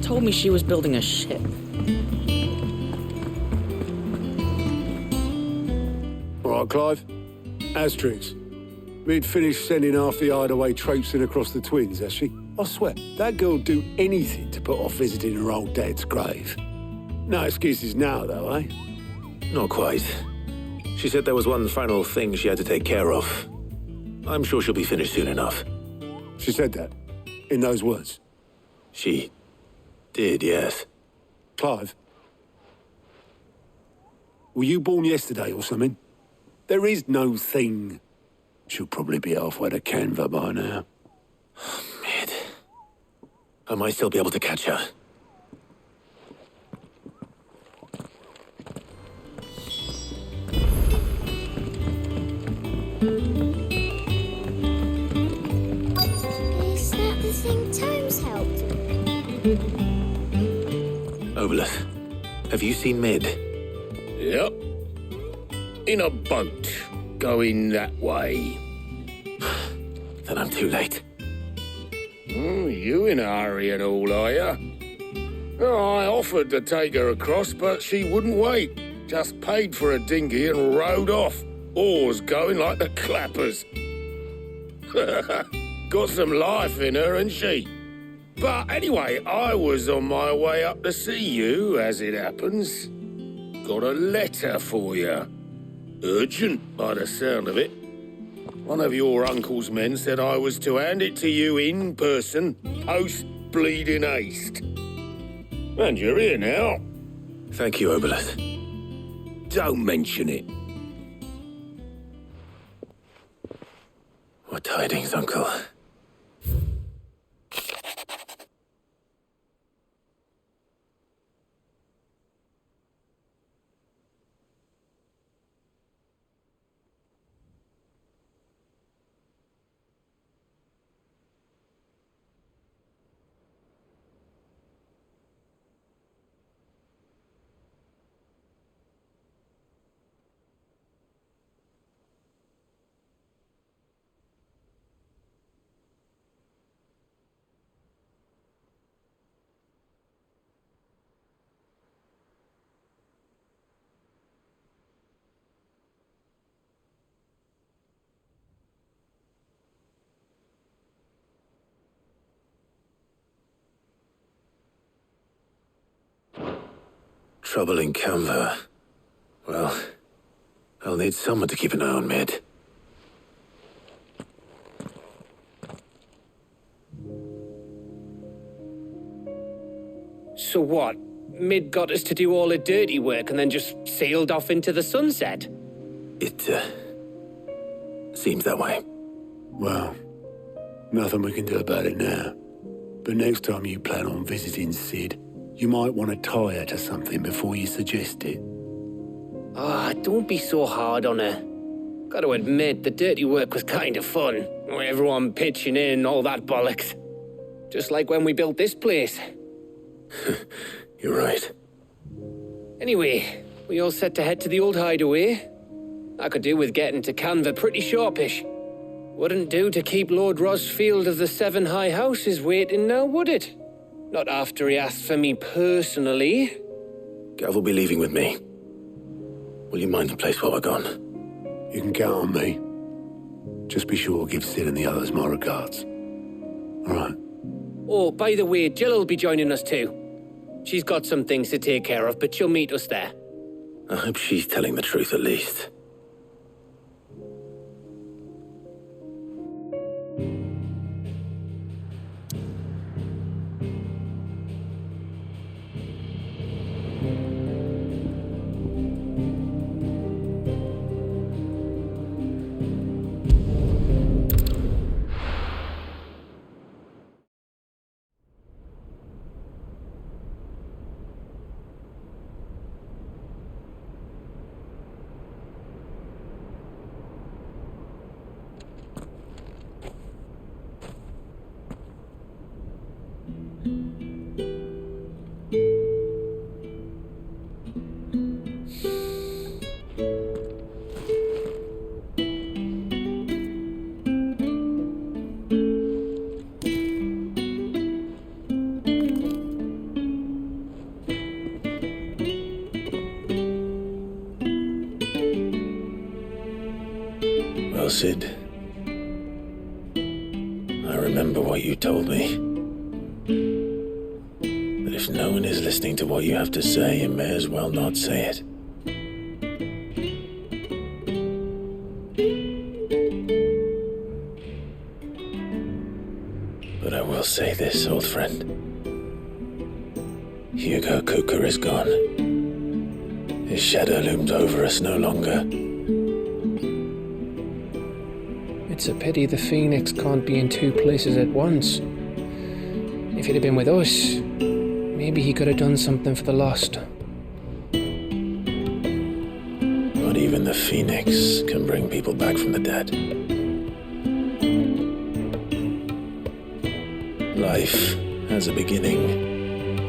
Told me she was building a ship. All right, Clive. Asterix. We'd finished sending half the hideaway traipsing across the twins, has she? I swear, that girl'd do anything to put off visiting her old dad's grave. No excuses now, though, eh? Not quite. She said there was one final thing she had to take care of. I'm sure she'll be finished soon enough. She said that? In those words? She did, yes. Clive? Were you born yesterday or something? There is no thing. She'll probably be halfway to Canva by now. Mid. I might still be able to catch her. Is that the thing Tomes helped? Obolus, have you seen Mid? Yep. In a boat, going that way. Then I'm too late. You in a hurry and all, are ya? Oh, I offered to take her across, but she wouldn't wait. Just paid for a dinghy and rowed off. Oars going like the clappers. Got some life in her, ain't she? But anyway, I was on my way up to see you, as it happens. Got a letter for you. Urgent, by the sound of it. One of your uncle's men said I was to hand it to you in person, post-bleeding haste. And you're here now. Thank you, Obolus. Don't mention it. What tidings, Uncle? Trouble in Canva. Well, I'll need someone to keep an eye on Mid. So what? Mid got us to do all the dirty work and then just sailed off into the sunset? It, seems that way. Well, nothing we can do about it now. But next time you plan on visiting Sid, you might want to tie her to something before you suggest it. Ah, don't be so hard on her. Gotta admit, the dirty work was kind of fun. Everyone pitching in, all that bollocks. Just like when we built this place. You're right. Anyway, we all set to head to the old hideaway. I could do with getting to Canva pretty sharpish. Wouldn't do to keep Lord Rosfield of the Seven High Houses waiting now, would it? Not after he asked for me personally. Gav will be leaving with me. Will you mind the place while we're gone? You can count on me. Just be sure to give Sid and the others my regards. All right. Oh, by the way, Jill will be joining us too. She's got some things to take care of, but she'll meet us there. I hope she's telling the truth at least. Cid. I remember what you told me. That if no one is listening to what you have to say, you may as well not say it. But I will say this, old friend. Hugo Cooker is gone. His shadow looms over us no longer. It's a pity the Phoenix can't be in two places at once. If he'd have been with us, maybe he could have done something for the lost. Not even the Phoenix can bring people back from the dead. Life has a beginning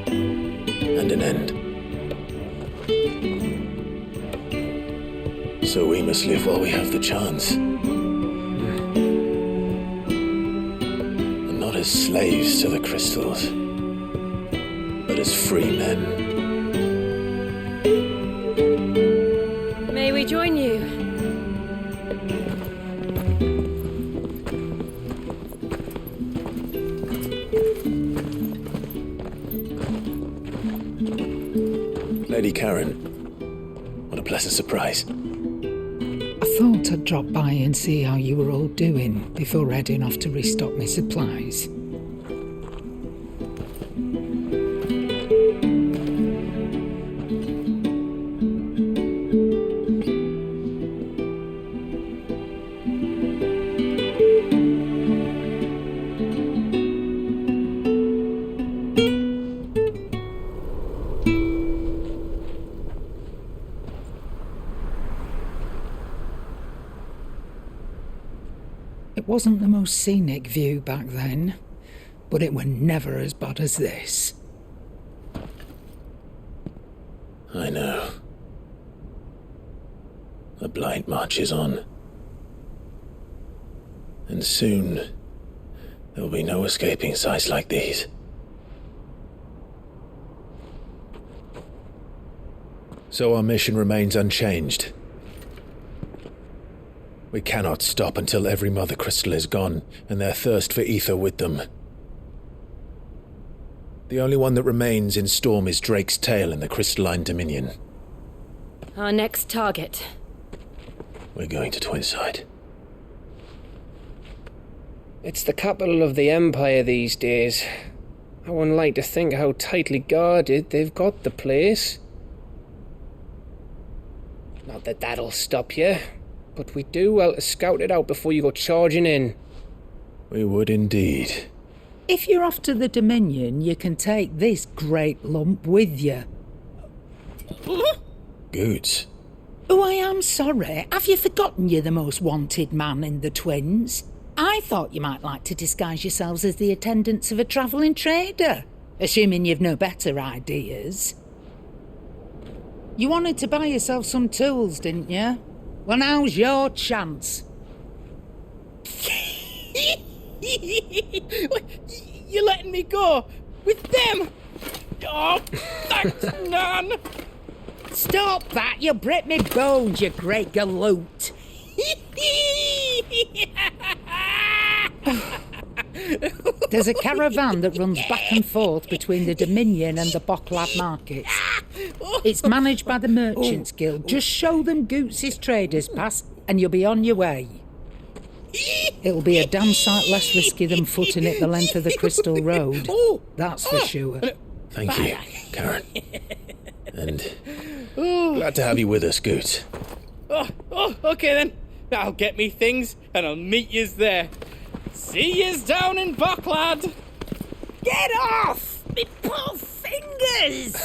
and an end. So we must live while we have the chance. And not as slaves to the crystals, but as free men. May we join you? Lady Karen, what a pleasant surprise. I thought I'd drop by and see how you were all doing before heading off to restock my supplies. It wasn't the most scenic view back then, but it were never as bad as this. I know. The Blight marches on. And soon, there'll be no escaping sights like these. So our mission remains unchanged. We cannot stop until every Mother Crystal is gone, and their thirst for ether with them. The only one that remains in Storm is Drake's tail in the Crystalline Dominion. Our next target. We're going to Twinside. It's the capital of the Empire these days. I wouldn't like to think how tightly guarded they've got the place. Not that that'll stop you, but we do well to scout it out before you go charging in. We would indeed. If you're off to the Dominion, you can take this great lump with you. Goods. Oh, I am sorry. Have you forgotten you're the most wanted man in the Twins? I thought you might like to disguise yourselves as the attendants of a travelling trader, assuming you've no better ideas. You wanted to buy yourself some tools, didn't you? Well, now's your chance. You're letting me go with them? Oh, thanks, Nan. Stop that! You'll break me bones, you great galoot. There's a caravan that runs back and forth between the Dominion and the Bocklad markets. It's managed by the Merchants Guild. Just show them Goots' traders pass and you'll be on your way. It'll be a damn sight less risky than footing it the length of the Crystal Road. That's for sure. Thank you, Karen. And glad to have you with us, Goots. Okay then. I'll get me things and I'll meet yous there. See yous down in Bocklad. Get off! Me poor fingers!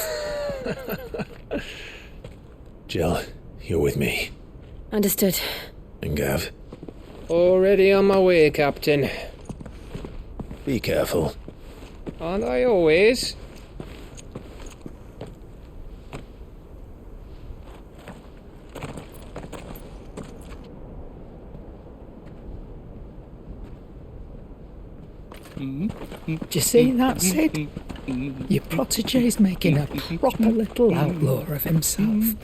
Jill, you're with me. Understood. And Gav, Already on my way, Captain. be careful. Aren't I always? Do you see that, Sid? Your protege's making a proper little outlaw of himself.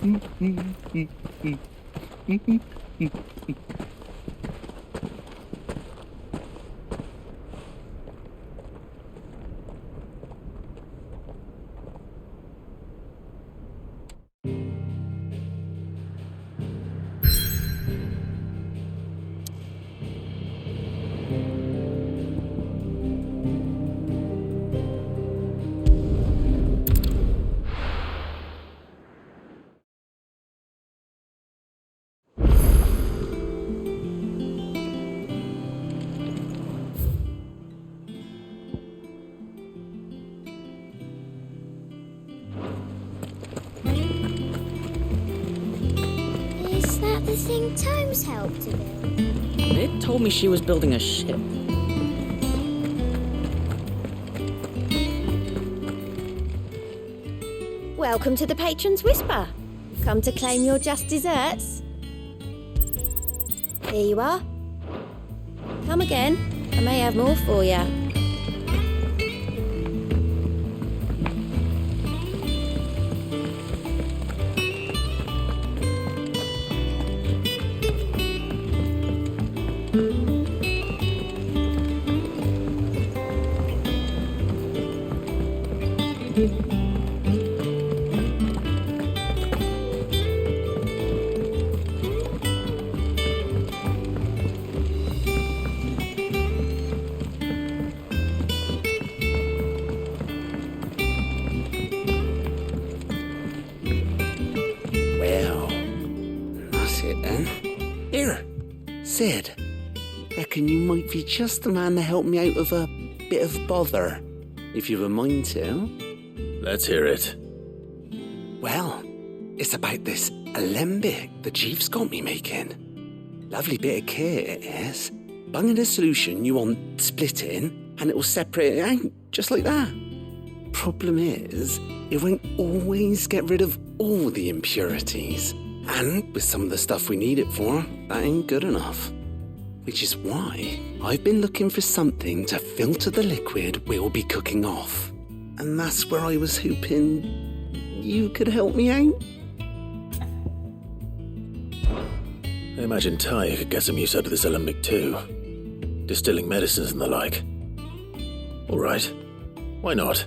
the thing Tomes helped to build? It told me she was building a ship. Welcome to the Patron's Whisper. Come to claim your just desserts? Here you are. Come again. I may have more for you. Well, that's it then. Here, Sid. Reckon you might be just the man to help me out of a bit of bother, if you've a mind to. Let's hear it. Well, it's about this alembic the chief's got me making. Lovely bit of kit it is. Bung in a solution you want splitting, and it'll separate it out, just like that. Problem is, it won't always get rid of all the impurities. And with some of the stuff we need it for, that ain't good enough. Which is why I've been looking for something to filter the liquid we'll be cooking off. And that's where I was hoping you could help me out. I imagine Ty could get some use out of this alembic too. Distilling medicines and the like. All right. Why not?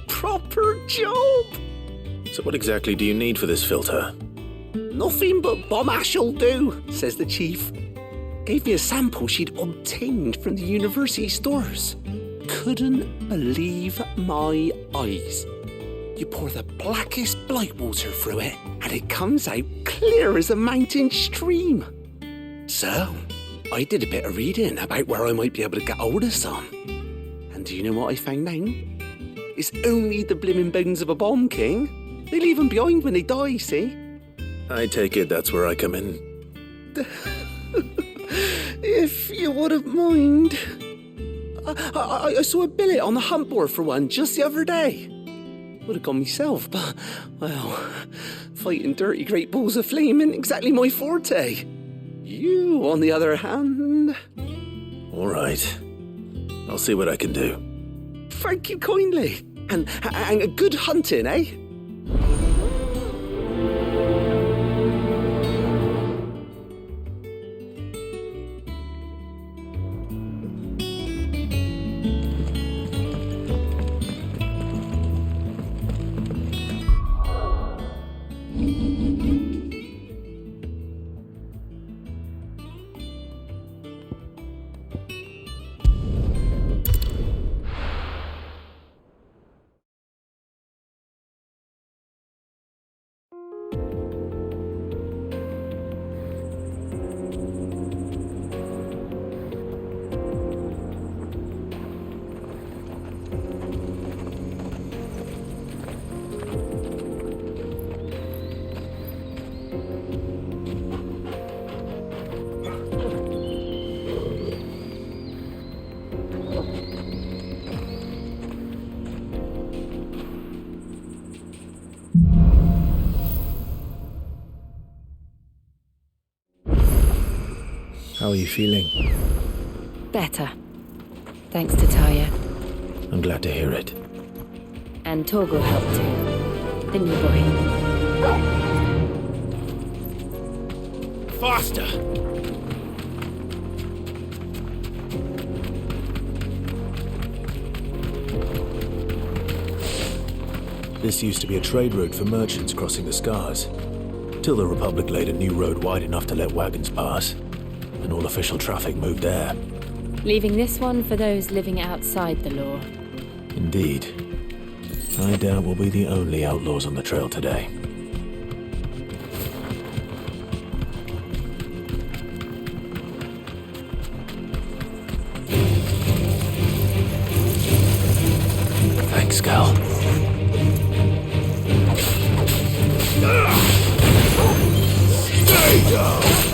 Proper job! So what exactly do you need for this filter? Nothing but bomb ash'll do, says the chief. Gave me a sample she'd obtained from the university stores. Couldn't believe my eyes. You pour the blackest blight water through it, and it comes out clear as a mountain stream. So, I did a bit of reading about where I might be able to get hold of some. And do you know what I found out? It's only the blimmin' bones of a bomb king. They leave them behind when they die, see? I take it that's where I come in. If you wouldn't mind. I saw a billet on the hunt board for one just the other day. Would have gone myself, but, well, fighting dirty great balls of flame isn't exactly my forte. You, on the other hand... All right. I'll see what I can do. Thank you kindly. And good hunting, eh? How are you feeling? Better. Thanks to Taya. I'm glad to hear it. And Torgal helped too. Didn't you, boy? Faster! This used to be a trade route for merchants crossing the Scars, till the Republic laid a new road wide enough to let wagons pass, and all official traffic moved there. Leaving this one for those living outside the law. Indeed. I doubt we'll be the only outlaws on the trail today. Thanks, Cal. Stay down!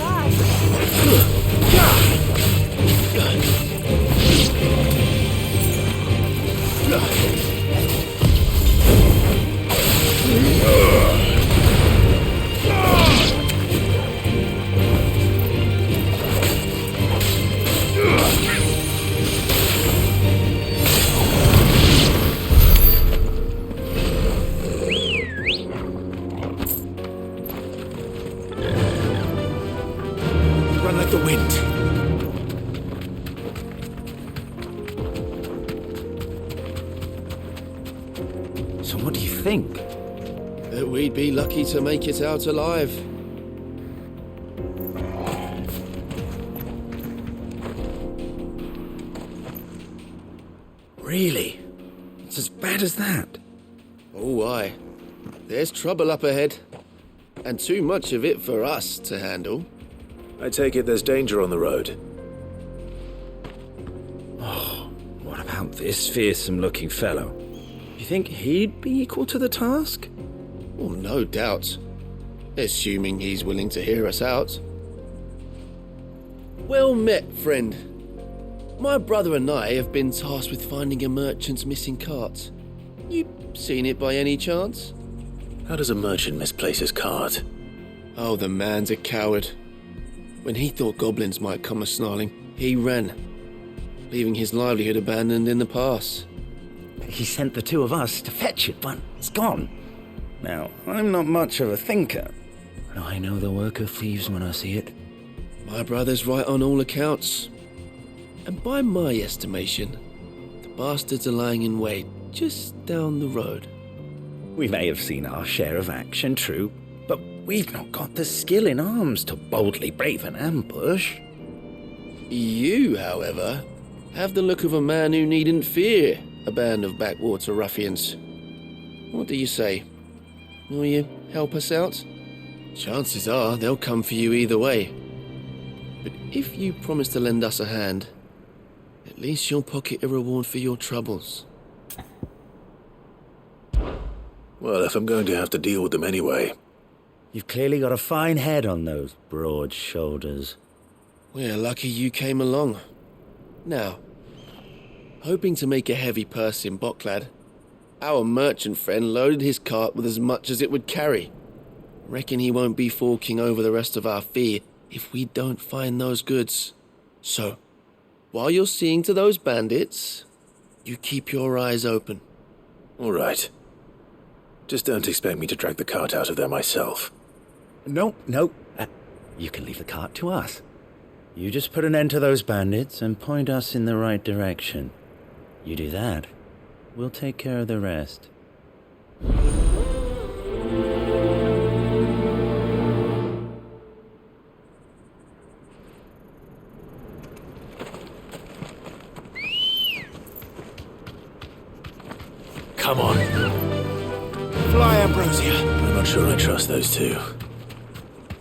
So what do you think? That we'd be lucky to make it out alive. Really? It's as bad as that? Oh, aye. There's trouble up ahead. And too much of it for us to handle. I take it there's danger on the road. What about this fearsome-looking fellow? You think he'd be equal to the task? Well, no doubt. Assuming he's willing to hear us out. Well met, friend. My brother and I have been tasked with finding a merchant's missing cart. You seen it by any chance? How does a merchant misplace his cart? Oh, the man's a coward. When he thought goblins might come a-snarling, he ran, leaving his livelihood abandoned in the pass. He sent the two of us to fetch it, but it's gone. Now, I'm not much of a thinker, but I know the work of thieves when I see it. My brother's right on all accounts. And by my estimation, the bastards are lying in wait just down the road. We may have seen our share of action, true, but we've not got the skill in arms to boldly brave an ambush. You, however, have the look of a man who needn't fear a band of backwater ruffians. What do you say? Will you help us out? Chances are they'll come for you either way. But if you promise to lend us a hand, at least you'll pocket a reward for your troubles. Well, if I'm going to have to deal with them anyway. You've clearly got a fine head on those broad shoulders. We're lucky you came along. Now, hoping to make a heavy purse in Bocklad, our merchant friend loaded his cart with as much as it would carry. Reckon he won't be forking over the rest of our fee if we don't find those goods. So, while you're seeing to those bandits, you keep your eyes open. All right. Just don't expect me to drag the cart out of there myself. No. You can leave the cart to us. You just put an end to those bandits and point us in the right direction. You do that, we'll take care of the rest. Come on. Fly, Ambrosia. I'm not sure I trust those two.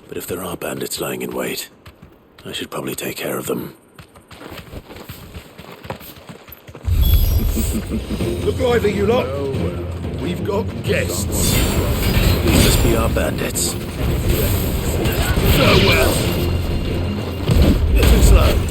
But if there are bandits lying in wait, I should probably take care of them. Look lively, you lot. We've got guests. These must be our bandits. Farewell. Getting slow.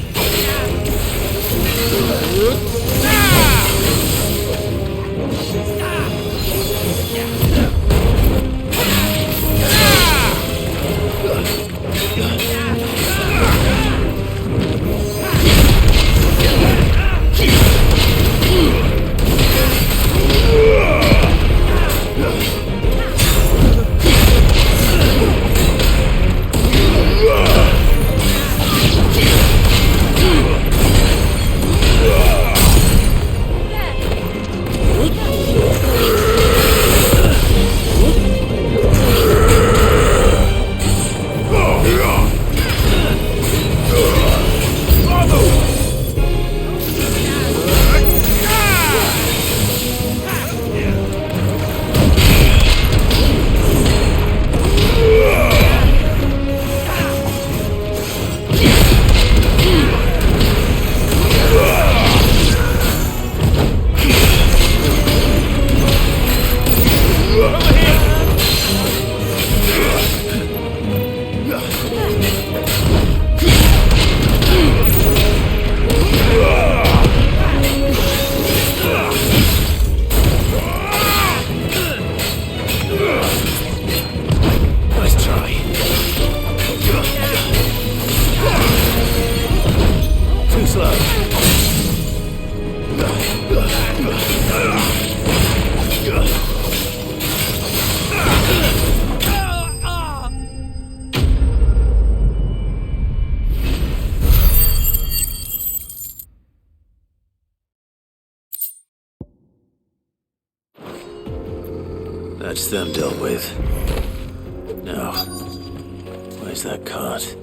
That's them dealt with. Now, where's that cart?